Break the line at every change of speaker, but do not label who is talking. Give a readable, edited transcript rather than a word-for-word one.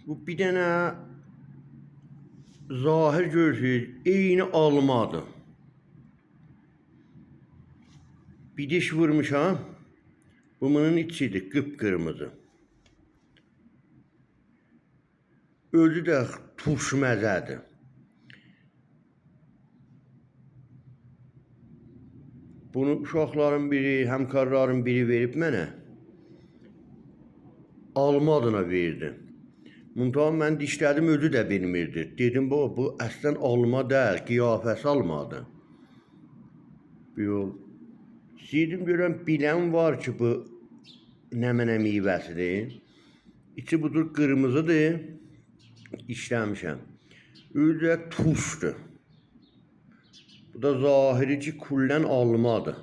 Bu bir dənə zahir görürsünüz, eyni almadır. Bir diş vurmuşam. Bu bunun içidir, qıpqırmızı. Özü də turş məzədir. Bunu uşaqların biri, həmkarların biri verib mənə. Alma adına verdi. Müntəha mən dişlədim, özü də bilmirdi. Dedim, bu əslən alma deyil, qiyafəsi almadır. İstəyirdim görəm, bilən var ki, bu nə mənə meyvəsidir. İçi budur, qırmızıdır. İşləmişəm. Özü də turşdur. Bu da zahirici kullən almadır.